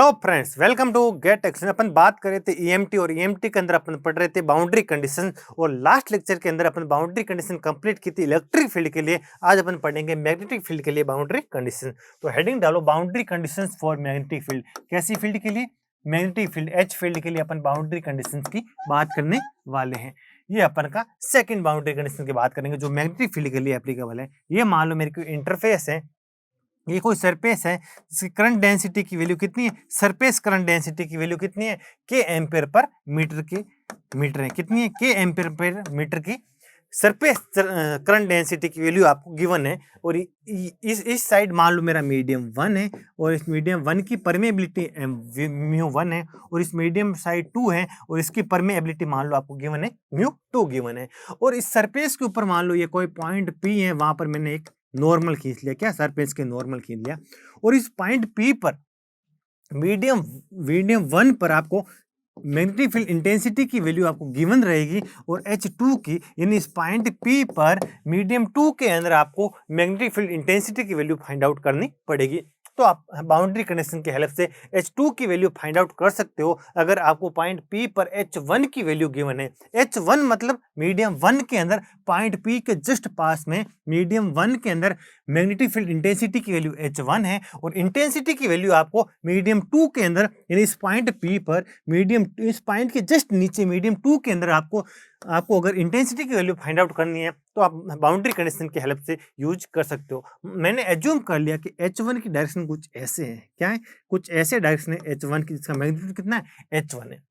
Hello friends, welcome to get action. अपन बात कर रहे थे ईएमटी और ईएमटी के अंदर अपन पढ़ रहे थे बाउंड्री कंडीशन और लास्ट लेक्चर के अंदर अपन बाउंड्री कंडीशन कंप्लीट की थी इलेक्ट्रिक फील्ड के लिए। आज अपन पढ़ेंगे मैग्नेटिक फील्ड के लिए बाउंड्री कंडीशन। तो हेडिंग डालो boundary conditions for magnetic field. कैसी फील्ड के लिए? मैग्नेटिक फील्ड, एच फील्ड के लिए अपन बाउंड्री कंडीशंस की बात करने वाले हैं। ये अपन का सेकंड बाउंड्री कंडीशन की बात करेंगे जो मैग्नेटिक फील्ड के लिए एप्लीकेबल है। ये मान लो मेरे को इंटरफेस है, ये कोई सरफेस है जिसकी करंट डेंसिटी की वैल्यू कितनी है? सरफेस करंट डेंसिटी की वैल्यू कितनी है? के एम्पेयर पर मीटर है। कितनी है? के एम्पेयर पर मीटर की सरफेस करंट डेंसिटी की वैल्यू आपको गिवन है। और इस साइड मान लो मेरा मीडियम 1 है और इस मीडियम 1 की परमेबिलिटी म्यू 1 है और इस मीडियम साइड 2 है और इसकी परमेबिलिटी मान लो आपको गिवन है म्यू 2 गिवन है। और इस सरफेस के ऊपर मान लो ये कोई पॉइंट P है, वहां पर मैंने एक नॉर्मल खींच लिया। क्या? सरफेस के नॉर्मल खींच लिया। और इस पॉइंट P पर मीडियम 1 पर आपको मैग्नेटिक फील्ड इंटेंसिटी की वैल्यू आपको गिवन रहेगी और H2 की, यानी इस पॉइंट P पर मीडियम 2 के अंदर आपको मैग्नेटिक फील्ड इंटेंसिटी की वैल्यू फाइंड आउट करनी पड़ेगी। तो आप बाउंड्री कंडीशन की हेल्प से H2 की वैल्यू फाइंड आउट कर सकते हो अगर आपको पॉइंट P पर H1 की वैल्यू गिवन है। H1 मतलब मीडियम 1 के अंदर पॉइंट P के जस्ट पास में मीडियम 1 के अंदर मैग्नेटिक फील्ड इंटेंसिटी की वैल्यू H1 है और इंटेंसिटी की वैल्यू आपको मीडियम 2 के अंदर, यानी इस पॉइंट P पर इस पॉइंट के जस्ट नीचे मीडियम 2 के अंदर आपको अगर इंटेंसिटी की वैल्यू फाइंड आउट करनी है तो आप बाउंड्री कंडीशन की हेल्प से यूज कर सकते हो। मैंने एज्यूम कर लिया कि H1 की डायरेक्शन कुछ ऐसे है। क्या है? कुछ ऐसे डायरेक्शन है H1 की जिसका मैग्नीट्यूड कितना है? H1 है।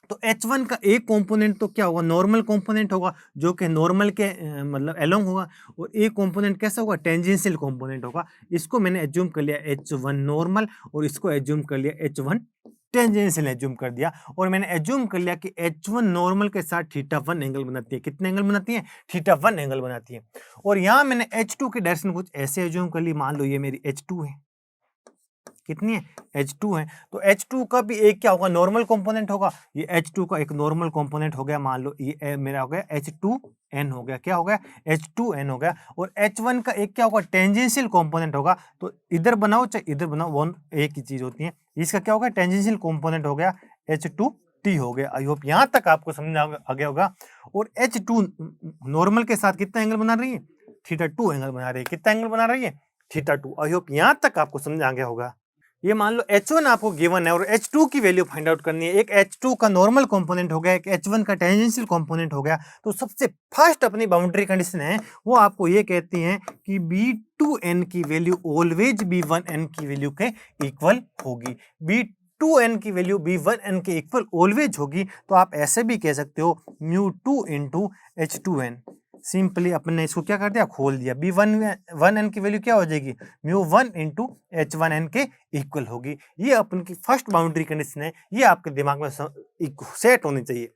तो H1 का एक कंपोनेंट तो क्या होगा? नॉर्मल कंपोनेंट होगा जो कि नॉर्मल के मतलब एलोंग होगा। और एक कंपोनेंट कैसा होगा? टेंजेंशियल कंपोनेंट होगा। इसको मैंने एज्यूम कर लिया H1 नॉर्मल और इसको एज्यूम कर लिया H1 टेंजेंशियल एज्यूम कर दिया। और मैंने एज्यूम कर लिया कि H1 नॉर्मल के साथ θ1 एंगल बनाती है। कितने एंगल बनाती है? θ1 एंगल बनाती है। और यहाँ मैंने H2 की डायरेक्शन कुछ ऐसे एज्यूम कर ली। मान लो ये मेरी H2 है। कितनी है? H2 है। तो H2 का भी एक क्या होगा? नॉर्मल कंपोनेंट होगा। ये H2 का एक नॉर्मल कंपोनेंट हो गया। मान लो ये मेरा हो गया H2n हो गया। क्या हो गया? H2n हो गया। और H1 का एक क्या होगा? टेंजेंशियल कंपोनेंट होगा। तो इधर बनाओ चाहे इधर बनाओ, वो एक ही चीज होती है। इसका क्या होगा? टेंजेंशियल कंपोनेंट हो गया H2t हो गया। आई होप यहाँ तक आपको समझ आ गया होगा। और H2 नॉर्मल के साथ कितना एंगल बना रही है? θ2 एंगल बना रही है। कितना एंगल बना रही है? θ2। आई होप यहाँ तक आपको समझ आ गया होगा। ये मान लो H1 आपको गिवन है और H2 की वैल्यू फाइंड आउट करनी है। एक H2 का नॉर्मल कंपोनेंट हो गया, एक H1 का टेंजेंशियल कंपोनेंट हो गया। तो सबसे फर्स्ट अपनी बाउंड्री कंडीशन है वो आपको ये कहती है कि B2n की वैल्यू ऑलवेज B1n की वैल्यू के इक्वल होगी। B2n की वैल्यू B1n के इक्वल ऑलवेज होगी। तो आप ऐसे भी कह सकते हो μ2 इंटू H2n। सिंपली अपन ने इसको क्या कर दिया? खोल दिया। B1n की वैल्यू क्या हो जाएगी? μ1 इंटू H1n के इक्वल होगी। ये अपन की फर्स्ट बाउंड्री कंडीशन है। ये आपके दिमाग में सेट होनी चाहिए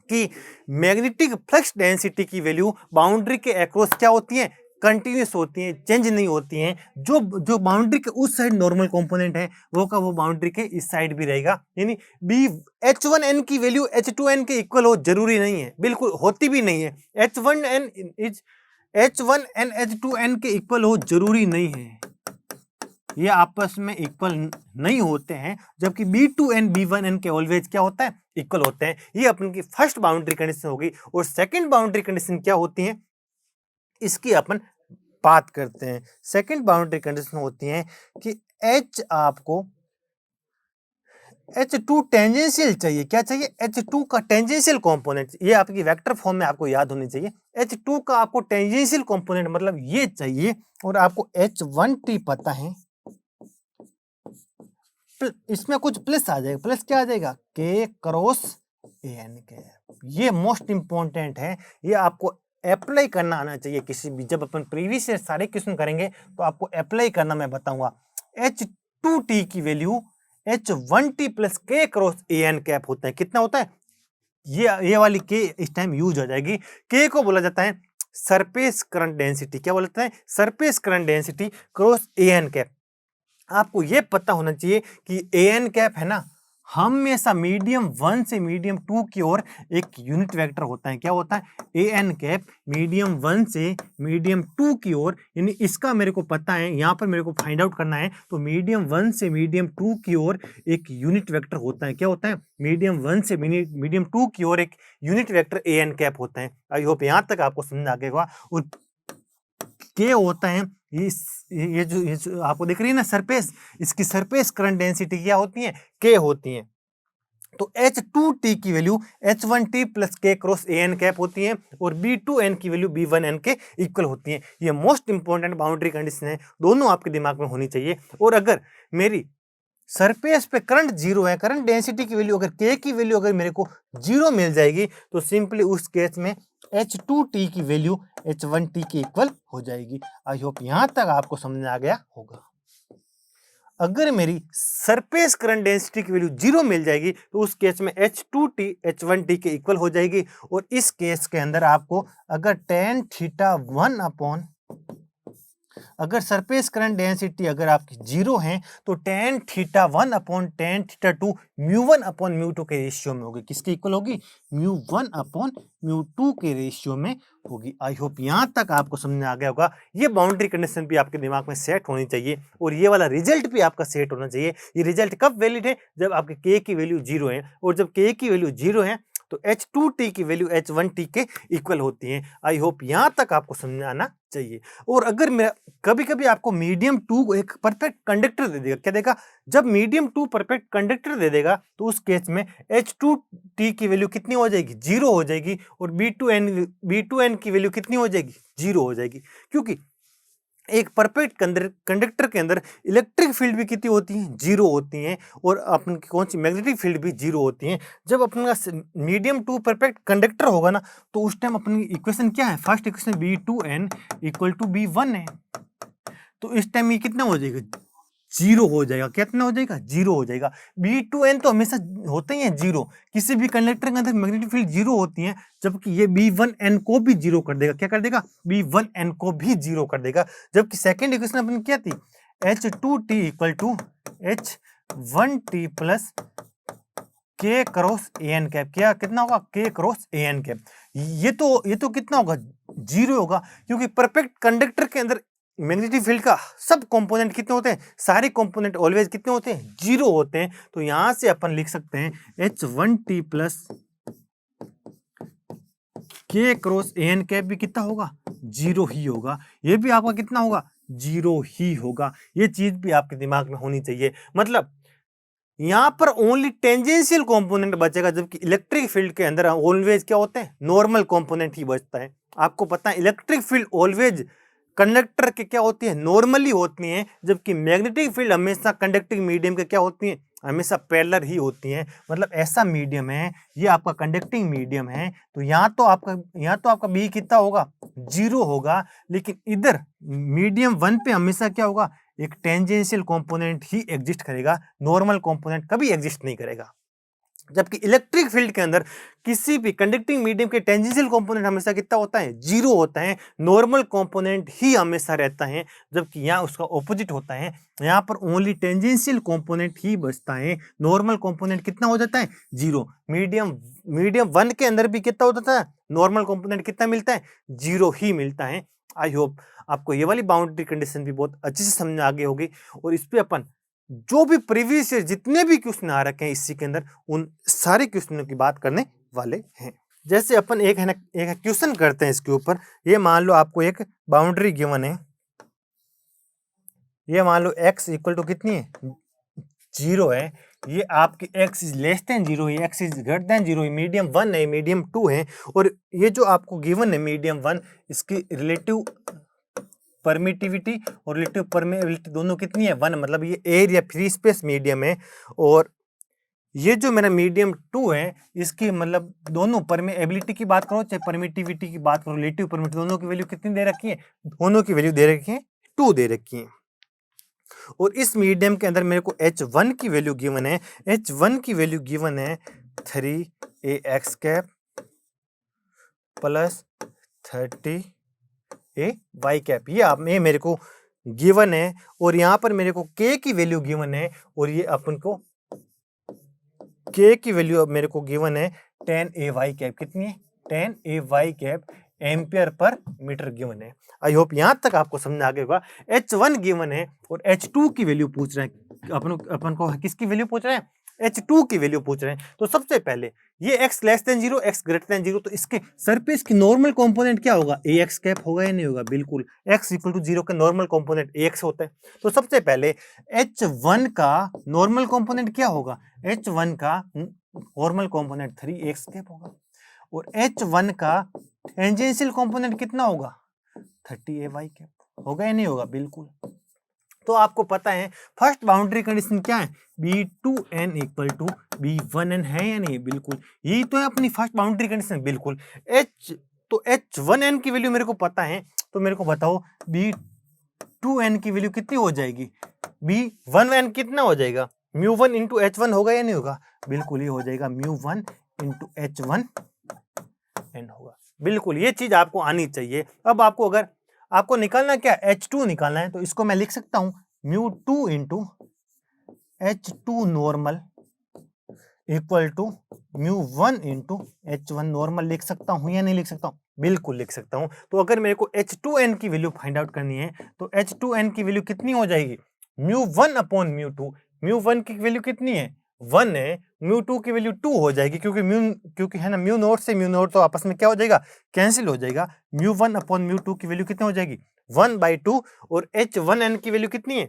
कि मैग्नेटिक फ्लक्स डेंसिटी की वैल्यू बाउंड्री के अक्रॉस क्या होती है? कंटिन्यूस होती हैं, चेंज नहीं होती हैं। जो बाउंड्री के उस साइड नॉर्मल कंपोनेंट है वो बाउंड्री के इस साइड भी रहेगा। यानी बी H1n की वैल्यू H2n के इक्वल हो जरूरी नहीं है, बिल्कुल होती भी नहीं है। H1n H2n के इक्वल हो जरूरी नहीं है, ये आपस में इक्वल नहीं होते हैं। जबकि B2n B1n के ऑलवेज क्या होता है? इक्वल होते हैं। ये अपन की फर्स्ट बाउंड्री कंडीशन होगी। और सेकंड बाउंड्री कंडीशन क्या होती है इसकी अपन बात करते हैं। सेकंड बाउंड्री कंडीशन होती है कि H आपको H2 टेंजेंशियल चाहिए। क्या चाहिए? H2 का टेंजेंशियल कंपोनेंट। ये आपकी वेक्टर फॉर्म में आपको याद होनी चाहिए। H2 का आपको टेंजेंशियल कंपोनेंट मतलब ये चाहिए। और आपको H1t पता है, इसमें कुछ प्लस आ जाएगा। प्लस क्या आ जाएगा? K क्रॉस AN के। ये मोस्ट इंपॉर्टेंट है, ये आपको अप्लाई करना आना चाहिए। किसी भी जब अपन प्रीवियस ईयर सारे क्वेश्चन करेंगे तो आपको अप्लाई करना मैं बताऊंगा। H2t की value H1t plus K cross AN cap होता है। कितना होता है? ये वाली K इस टाइम यूज हो जाएगी। K को बोला जाता है सरफेस करंट डेंसिटी। क्या बोलते हैं? Surface current density cross AN cap. आपको ये पता होना चाहिए कि AN कैप है ना, हमेशा मीडियम 1 से मीडियम 2 की ओर एक यूनिट वेक्टर होता है। क्या होता है? ए एन कैप मीडियम 1 से मीडियम 2 की ओर, यानी इसका मेरे को पता है, यहाँ पर मेरे को फाइंड आउट करना है। तो मीडियम 1 से मीडियम 2 की ओर एक यूनिट वेक्टर होता है। क्या होता है? मीडियम 1 से मीडियम 2 की ओर एक unit vector a n cap होता है। आई होप यहाँ तक आपको समझ आ गया होगा। और के होता है ये जो आपको दिख रही है ना सरफेस, इसकी सरफेस करंट डेंसिटी क्या होती है? के होती है। तो H2T की value H1T plus K cross AN cap होती है और B2N की वैल्यू B1N के इक्वल होती है। ये मोस्ट इंपॉर्टेंट बाउंड्री कंडीशन है, दोनों आपके दिमाग में होनी चाहिए। और अगर मेरी सरफेस पे करंट जीरो है, करंट डेंसिटी की वैल्यू अगर K की वैल्यू अगर मेरे को जीरो मिल जाएगी, तो सिंपली उस केस में H2T की वैल्यू H1T के इक्वल हो जाएगी। आई होप यहां तक आपको समझ आ गया होगा। अगर मेरी सरफेस करंट डेंसिटी की वैल्यू जीरो मिल जाएगी, तो उस केस में H2T H1T के इक्वल हो जाएगी। और इस केस के अंदर आपको अगर tan थीटा 1 अपॉन, अगर सरफेस करंट डेंसिटी अगर आपकी जीरो है, तो tan theta 1 upon tan theta 2 μ1 upon μ2 के रेशियो में होगी। किसके इक्वल होगी? μ1 अपॉन μ2 के रेशियो में होगी। आई होप यहां तक आपको समझ आ गया होगा। ये बाउंड्री कंडीशन भी आपके दिमाग में सेट होनी चाहिए और ये वाला रिजल्ट भी आपका सेट होना चाहिए। ये रिजल्ट कब वैलिड है? जब आपके के की वैल्यू जीरो है, और जब के की वैल्यू जीरो है तो H2T की वैल्यू H1T के इक्वल होती है। आई होप यहां तक आपको समझ आना चाहिए। और अगर मेरा कभी कभी आपको मीडियम 2 एक परफेक्ट कंडक्टर दे देगा, क्या देगा? जब मीडियम 2 परफेक्ट कंडक्टर दे देगा, तो उस केस में H2T की वैल्यू कितनी हो जाएगी? जीरो हो जाएगी। और B2N की वैल्यू कितनी हो जाएगी? जीरो हो जाएगी। क्योंकि एक परफेक्ट कंडक्टर के अंदर इलेक्ट्रिक फील्ड भी कितनी होती है? जीरो होती हैं। और अपन की कौन सी मैग्नेटिक फील्ड भी जीरो होती हैं। जब अपना मीडियम 2 परफेक्ट कंडक्टर होगा ना, तो उस टाइम अपनी इक्वेशन क्या है? First equation B2N equal to B1 है। तो इस टाइम ये कितना हो जाएगा? जीरो हो जाएगा। कितना हो जाएगा? जीरो हो जाएगा। B2N तो हमेशा होते ही है जीरो, किसी भी कंडक्टर के अंदर मैग्नेटिक फील्ड जीरो होती है, जबकि ये B1N को भी जीरो कर देगा। क्या कर देगा? B1N को भी जीरो कर देगा। जबकि सेकेंड इक्वेशन अपनी क्या थी? H2T equal to H1T plus K cross AN cap. क्या कितना होगा? K cross AN cap. ये तो कितना होगा? जीरो होगा, क्योंकि परफेक्ट कंडक्टर के अंदर मैग्नेटिक फील्ड का सब कंपोनेंट कितने होते हैं? सारे कंपोनेंट ऑलवेज कितने होते हैं? जीरो होते हैं। तो यहां से अपन लिख सकते हैं H1T plus K cross AN cap भी कितना होगा? जीरो ही होगा। ये भी आपका कितना होगा? जीरो ही होगा। ये चीज भी आपके दिमाग में होनी चाहिए। मतलब यहां पर ओनली टेंजेंशियल कंपोनेंट बचेगा, जबकि इलेक्ट्रिक फील्ड के अंदर ऑलवेज क्या होते हैं? नॉर्मल कंपोनेंट ही बचता है। आपको पता है इलेक्ट्रिक फील्ड ऑलवेज कंडक्टर के क्या होती है? नॉर्मली होती हैं, जबकि मैग्नेटिक फील्ड हमेशा कंडक्टिंग मीडियम के क्या होती हैं? हमेशा पैरेलल ही होती हैं। मतलब ऐसा मीडियम है, ये आपका कंडक्टिंग मीडियम है। तो यहाँ तो आपका बी कितना होगा? जीरो होगा। लेकिन इधर मीडियम 1 पे हमेशा क्या होगा? एक टेंजेंशियल कंपोनेंट ही एग्जिस्ट करेगा, नॉर्मल कंपोनेंट कभी एग्जिस्ट नहीं करेगा। जबकि इलेक्ट्रिक फील्ड के अंदर किसी भी कंडक्टिंग मीडियम के टेंजेंशियल कंपोनेंट हमेशा कितना होता है? जीरो होता है। नॉर्मल कंपोनेंट ही हमेशा रहता है, जबकि यहाँ उसका ऑपोजिट होता है। यहाँ पर ओनली टेंजेंशियल कंपोनेंट ही बचता है, नॉर्मल कंपोनेंट कितना हो जाता है? जीरो। मीडियम 1 के अंदर भी कितना होता है? नॉर्मल कंपोनेंट कितना मिलता है? जीरो ही मिलता है। आई होप आपको ये वाली बाउंड्री कंडीशन भी बहुत अच्छे से समझ आ गई होगी। और इस पे अपन जो भी प्रीवियस ईयर जितने भी क्वेश्चन आ रखे हैं इसी के अंदर, उन सारे क्वेश्चनों की बात करने वाले हैं। जैसे अपन एक है ना, एक क्वेश्चन करते हैं इसके ऊपर। ये मान लो आपको एक बाउंड्री गिवन है। ये मान लो x इक्वल टू कितनी है? जीरो है। ये आपकी x is less than zero, ये x is greater than zero, medium 1 है, मीडियम 2 है। और ये जो आपको गिवन है मीडियम 1, इसकी रिलेटिव परमिटिविटी और रिलेटिव परमेबिलिटी दोनों कितनी है? 1। मतलब ये एयर या फ्री स्पेस मीडियम है। और ये जो मेरा मीडियम 2 है, इसकी मतलब दोनों परमेबिलिटी की बात करो चाहे परमिटिविटी की बात करो, रिलेटिव परमिटिविटी, दोनों की वैल्यू कितनी दे रखी है? दोनों की वैल्यू दे रखी है 2 दे रखी है। और इस मीडियम के अंदर मेरे को H1 की वैल्यू गिवन है। H1 की वैल्यू गिवन है 3ax cap plus 30ay cap. ये मेरे को गिवन है। और यहाँ पर मेरे को k की वैल्यू गिवन है। और ये अपन को के की वैल्यू अब मेरे को गिवन है 10 AY कैप, कितनी है 10 AY cap ampere per metre given है। आई होप यहां तक आपको समझ आ गया होगा। H1 गिवन है और H2 की वैल्यू पूछ रहे हैं, अपन को किसकी वैल्यू पूछ रहे हैं, H2 की वैल्यू पूछ रहे हैं। तो सबसे पहले ये x less than 0 x greater than 0, तो इसके सरफेस की नॉर्मल कंपोनेंट क्या होगा, ax कैप होगा या नहीं होगा, बिल्कुल x इक्वल टू 0 का नॉर्मल कंपोनेंट ax होता है। तो सबसे पहले H1 का नॉर्मल कंपोनेंट क्या होगा, H1 का नॉर्मल कंपोनेंट 3x कैप होगा और H1 का टेंजेंशियल कंपोनेंट कितना होगा 30 AY कैप होगा या नहीं होगा, बिल्कुल। तो आपको पता है फर्स्ट बाउंड्री कंडीशन क्या है, B2n इक्वल टू B1n है या नहीं, बिल्कुल यही तो है अपनी फर्स्ट बाउंड्री कंडीशन, बिल्कुल। तो H1n की वैल्यू मेरे को पता है, तो मेरे को बताओ B2n की वैल्यू कितनी हो जाएगी, B1n कितना हो जाएगा, μ1 इंटू H1 होगा या नहीं होगा, बिल्कुल ये हो जाएगा μ1 इंटू H1n होगा, बिल्कुल ये चीज आपको आनी चाहिए। अब आपको अगर आपको निकालना क्या H2 निकालना है, तो इसको मैं लिख सकता हूं μ2 into H2 normal equal to μ1 into H1 normal, लिख सकता हूं या नहीं लिख सकता हूं, बिल्कुल लिख सकता हूं। तो अगर मेरे को H2n की वैल्यू फाइंड आउट करनी है, तो H2n की वैल्यू कितनी हो जाएगी, μ1 अपॉन μ2, μ1 की वैल्यू कितनी है 1 है, μ2 की वैल्यू 2 हो जाएगी, क्योंकि है ना म्यू नोट से म्यू नोट तो आपस में क्या हो जाएगा, कैंसिल हो जाएगा। μ1 अपॉन μ2 की वैल्यू कितनी हो जाएगी 1/2 और H1n की वैल्यू कितनी है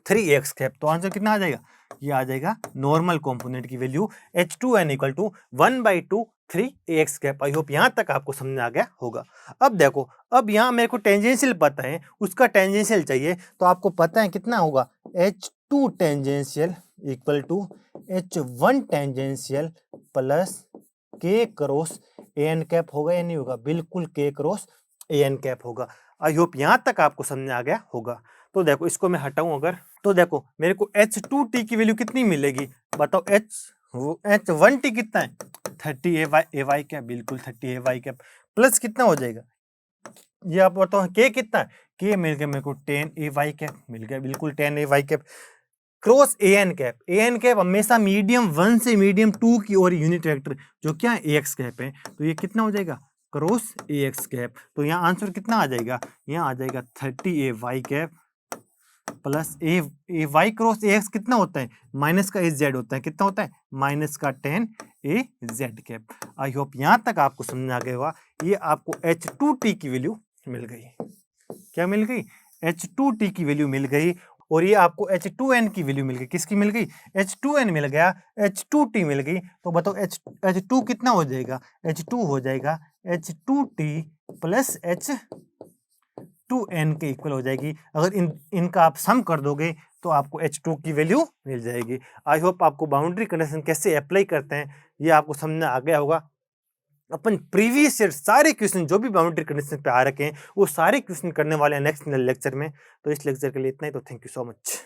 3x कैप, तो आंसर कितना आ जाएगा, ये आ जाएगा नॉर्मल कंपोनेंट की value H2n equal to 1/2 3x cap. I hope यहां तक आपको समझ आ गया होगा। अब देखो, अब यहां मेरे को टेंजेंशियल पता है, उसका टेंजेंशियल चाहिए, तो आपको पता है कितना होगा H2 tangential equal to H1 tangential plus K cross AN cap होगा या नहीं होगा, बिल्कुल K क्रॉस AN कैप होगा। आई होप यहां तक आपको समझ आ गया होगा। तो देखो इसको मैं हटाऊं अगर, तो देखो मेरे को H2T की वैल्यू कितनी मिलेगी, बताओ H1T कितना है 30 AY कैप, बिल्कुल 30 AY कैप प्लस कितना हो जाएगा, ये आप बताओ K कितना है, K मिल गया मेरे को 10 AY कैप मिल गया, बिल्कुल 10 AY cap cross AN cap. AN cap हमेशा मीडियम 1 से मीडियम 2 की ओर यूनिट वेक्टर जो क्या है AX कैप है, तो ये कितना हो जाएगा क्रॉस AX कैप। तो यहाँ आंसर कितना आ जाएगा, यहाँ आ जाएगा 30 AY cap plus AY cross AX कितना होता है, माइनस का AZ होता है, कितना होता है माइनस का 10 AZ कैप। आई होप यहाँ तक आपको समझ आ गया होगा। ये आपको H2T की वैल्यू मिल गई, क्या मिल गई H2T की वैल्यू मिल गई, और ये आपको H2n की वैल्यू मिल गई, किसकी मिल गई H2n मिल गया, H2T मिल गई। तो बताओ H2 कितना हो जाएगा, H2 हो जाएगा H2T प्लस H2n के इक्वल हो जाएगी। अगर इनका आप सम कर दोगे तो आपको H2 की वैल्यू मिल जाएगी। आई होप आपको बाउंड्री कंडीशन कैसे अप्लाई करते हैं ये आपको समझ आ गया होगा। अपन प्रीवियस ईयर सारे क्वेश्चन जो भी बाउंड्री कंडीशन पे आ रखे हैं वो सारे क्वेश्चन करने वाले हैं नेक्स्ट लेक्चर में। तो इस लेक्चर के लिए इतना ही, तो थैंक यू सो मच।